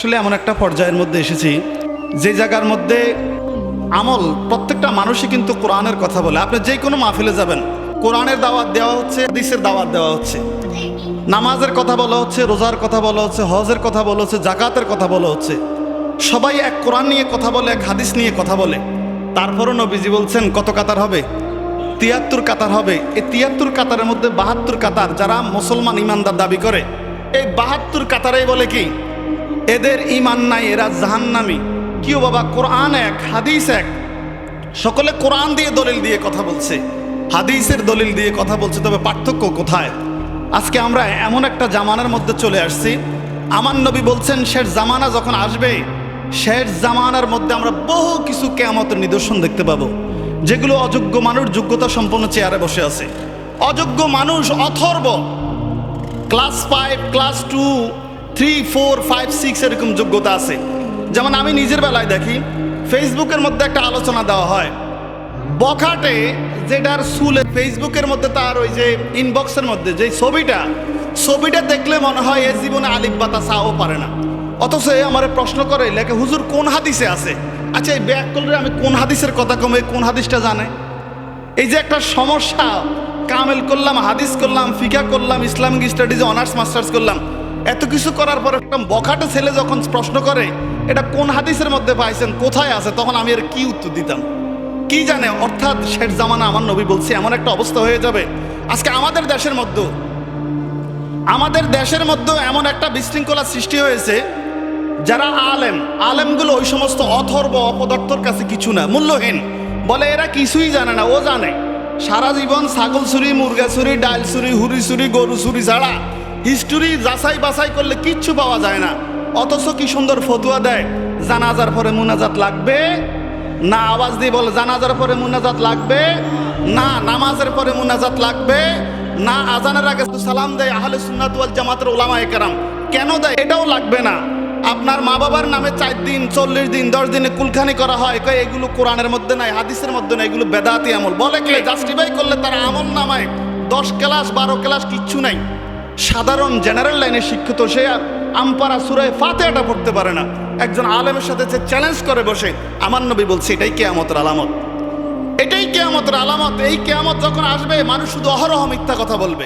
আসলে এমন একটা পর্যায়ের মধ্যে এসেছি যে জায়গার মধ্যে আমল প্রত্যেকটা মানুষই কিন্তু কোরআনের কথা বলে। আপনি যে কোনো মাহফিলে যাবেন, কোরআনের দাওয়াত দেওয়া হচ্ছে, হাদিসের দাওয়াত দেওয়া হচ্ছে, নামাজের কথা বলা হচ্ছে, রোজার কথা বলা হচ্ছে, হজের কথা বলা হচ্ছে, জাকাতের কথা বলা হচ্ছে। সবাই এক কোরআন নিয়ে কথা বলে, এক হাদিস নিয়ে কথা বলে। তারপরও নবীজি বলছেন কত কাতার হবে? ৭৩ কাতার হবে। এই ৭৩ কাতারের মধ্যে ৭২ কাতার যারা মুসলমান ইমানদার দাবি করে, এই ৭২ কাতারেই বলে কি এদের ইমান নাই, এরা জাহান্নামী। কিও বাবা, কোরআন এক, হাদিস এক। সকলে কোরআন দিয়ে দলিল দিয়ে কথা বলছে, হাদিসের দলিল দিয়ে কথা বলছে, তবে পার্থক্য কোথায়? আজকে আমরা এমন একটা জামানার মধ্যে চলে আসছি, আমার নবী বলছেন শেষ জামানা যখন আসবে, শেষ জামানার মধ্যে আমরা বহু কিছু কিয়ামতের নিদর্শন দেখতে পাবো, যেগুলো অযোগ্য মানুষ যোগ্যতা সম্পন্ন চেয়ারে বসে আছে। অযোগ্য মানুষ অথর্ব, ক্লাস 5, ক্লাস 2, 3, 4, 5, 6 এরকম যোগ্যতা আছে। যেমন আমি নিজের বেলায় দেখি, ফেসবুকের মধ্যে একটা আলোচনা দেওয়া হয়, বখাটে যেটার চুলে ফেসবুকের মধ্যে তার ওই যে ইনবক্সের মধ্যে যে ছবিটা দেখলে মনে হয় এ জীবনে আলিফ বাতা চাও পারে না, অথচ আমার প্রশ্ন করে লেখে হুজুর কোন হাদিসে আছে? আচ্ছা, এই ব্যাক করলে আমি কোন হাদিসের কথা কমে, কোন হাদিসটা জানে? এই যে একটা সমস্যা, কামেল করলাম, হাদিস করলাম, ফিকা করলাম, ইসলামিক স্টাডিজে অনার্স মাস্টার্স করলাম, এত কিছু করার পর একটা বখাটে ছেলে যখন প্রশ্ন করে এটা কোন হাদিসের মধ্যে পাইছেন, কোথায় আছে, তখন আমি এর কি উত্তর দিতাম? কি জানে? অর্থাৎ শেষ জামানা আমার নবী বলছে এমন একটা অবস্থা হয়ে যাবে। আজকে আমাদের দেশের মধ্যে এমন একটা বিশৃঙ্খলা সৃষ্টি হয়েছে, যারা আলেমগুলো ওই সমস্ত অথর্ব অপদার্থর কাছে কিছু না, মূল্যহীন, বলে এরা কিছুই জানে না। ও জানে সারা জীবন ছাগল চুরি, মুরগা চুরি, ডাল চুরি, হুড়ি চুরি, গরু চুরি ছাড়া হিস্টোরি যাচাই বাছাই করলে কিচ্ছু পাওয়া যায় না। অথচ কি সুন্দর ফতুয়া দেয়, জানাজার পরে মুনাজাত লাগবে না, আওয়াজ দিয়ে বলে জানাজার পরে মুনাজাত লাগবে না, নামাজের পরে মুনাজাত লাগবে না, আজানের আগে সালাম দেয় আহলে সুন্নাত ওয়াল জামাতের উলামায়ে কেরাম। কেন দেয়? এটাও লাগবে না। আপনার মা বাবার নামে 4 দিন, 40 দিন, 10 দিনে কুলখানি করা হয়, এগুলো কোরআনের মধ্যে নাই, হাদিসের মধ্যে নাই, এগুলো বেদাতি আমল। বলে কে? জাস্টিফাই করলে তার আমল নামায় 10 ক্লাস 12 ক্লাস কিচ্ছু নাই। সাধারণ জেনারেল লাইনে শিক্ষিত সে আমপারা সূরা ফাতিহাটা পড়তে পারে না। একজন আলেমের সাথে যে চ্যালেঞ্জ করে বসে, আমার নবী বলছে এটাই কিয়ামতের আলামত, এটাই কিয়ামতের আলামত। এই কিয়ামত যখন আসবে, মানুষ শুধু অহরহ মিথ্যা কথা বলবে।